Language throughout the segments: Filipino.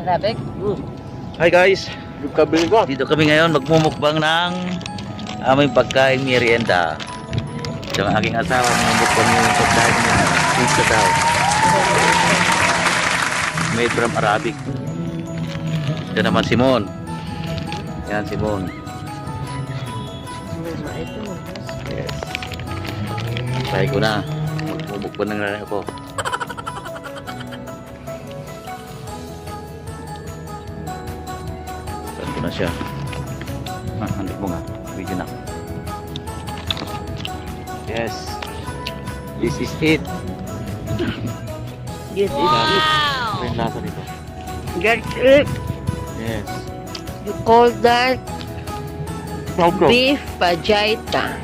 Arabic? Hi guys, dito kami ngayon magmumukbang ng aming pagkain merienda. Ito ang aking asawa, magmumukbang yung pagkain ng pizza daw. Made from Arabic. Ito naman Simon. Yan Simon. Yes. Try ko na. Magmumukbang ng rin ako. Na siya. Handik mo nga. Video na. Yes. This is it. Yes, Wow! Ito yung lasa nito. that's it. Yes. You call that beef Pajeta.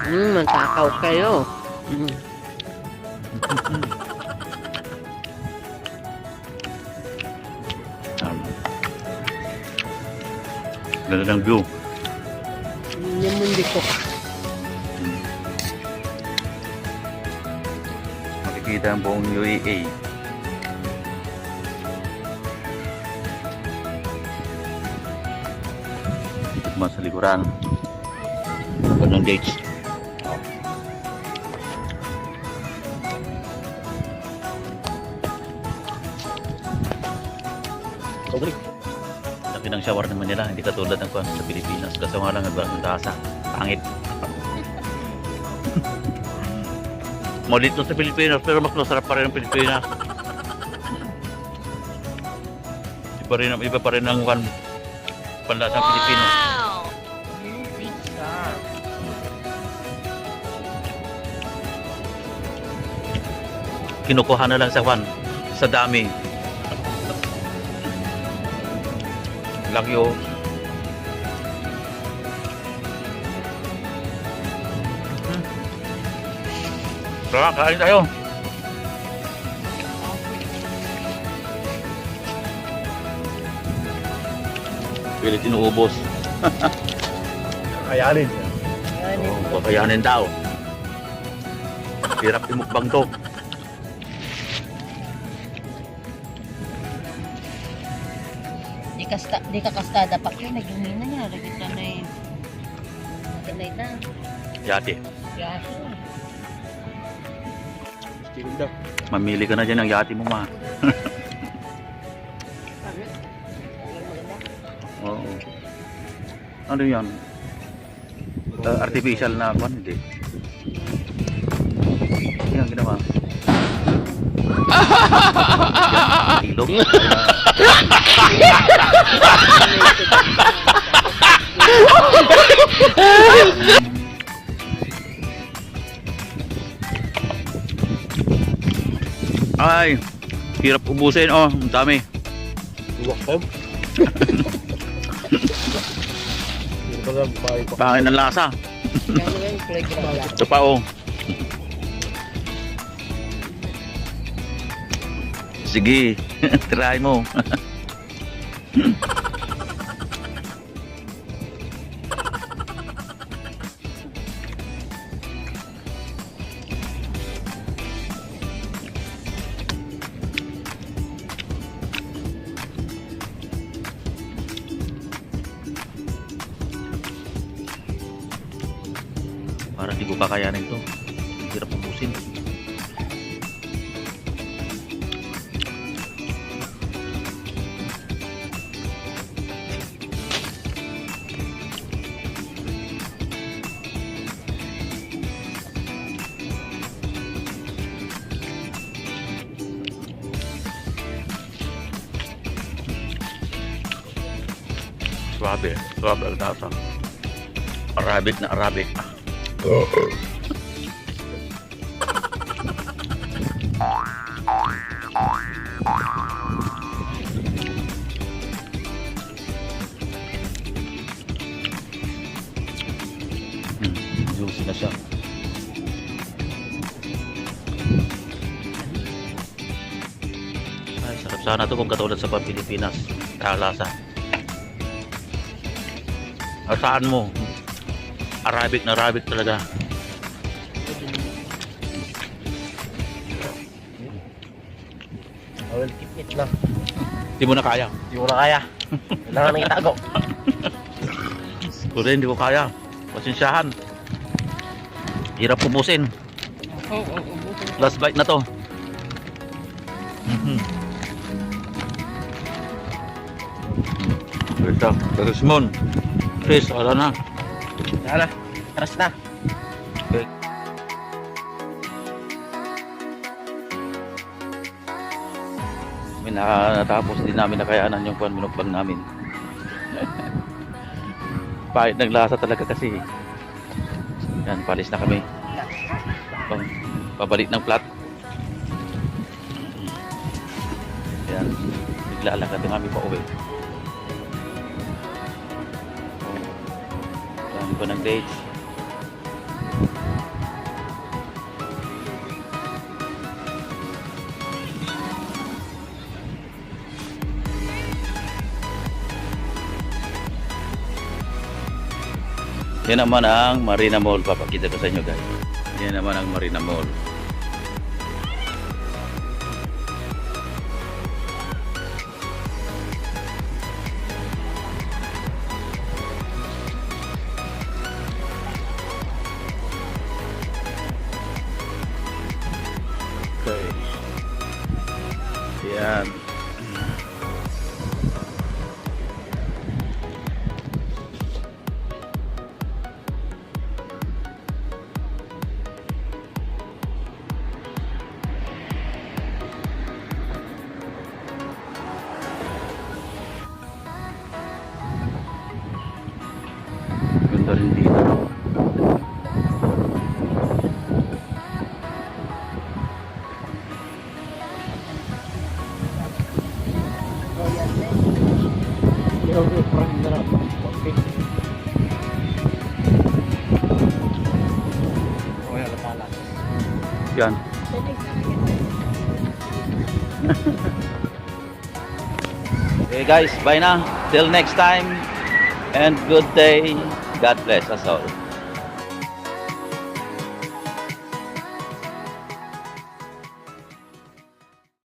Magkakaw kayo. Ganda ng view. Namundi ko. Makikita ang buong UAE. Mas sa likuran. Ganang dates. Laki ng shower naman nila, hindi katulad ng sa Pilipinas. Kasi nga lang ang lasa, pangit. Malit sa Pilipinas, pero mas masarap pa rin ang Pilipinas. Iba pa rin ang panlasa ng Pilipino. Kinukuha na lang sa dami. Laki oh. Tara, kain tayo. Pilit inuubos. Kayanin. Oh, kakayanin daw. Hirap imukbang to. Di ka kastada pa kayo. Nagingina niya. Lagita na eh. Magalay na. Yati. Yaso. Mamili ka na dyan ng yati mo ma. Oo. Ano yan? Artificial na kwan, hindi. Yan, ginawa. Ilog. Ay, hirap ubusin oh, ang dami. Pangin ng lasa. Ito pa oh. Sige, try mo. Parang di ko kakayanin to. Hirap ubusin. Suabe ang lasa. Arabic na Arabic. Juicy na siya. Ay, sarap sana to kung katulad sa Pilipinas. Lasa. Saan mo? Arabic na Arabic talaga. I will keep it. Na, Hindi mo na kaya. di mo na kaya. Kailangan nang itago. Pero hindi ko kaya. Pasensyahan. Hirap pupusin. Oo. Last bite na to. Ito, Rismon. Chris, wala na. Tara, taras na. Okay. Natapos din namin nakayanan yung mukbang namin. Pahit ng lasa talaga kasi. Yan, palis na kami. Pabalik ng plat. Yan, naglalakad na kami pa uwi. Dami pa ng dates. Yan naman ang Marina Mall. Papakita ko sa inyo guys. Yan naman ang Marina Mall. Okay. Yan. Ganda rin dito. Yan. Okay guys, bye na. Till next time. And good day. God bless us all.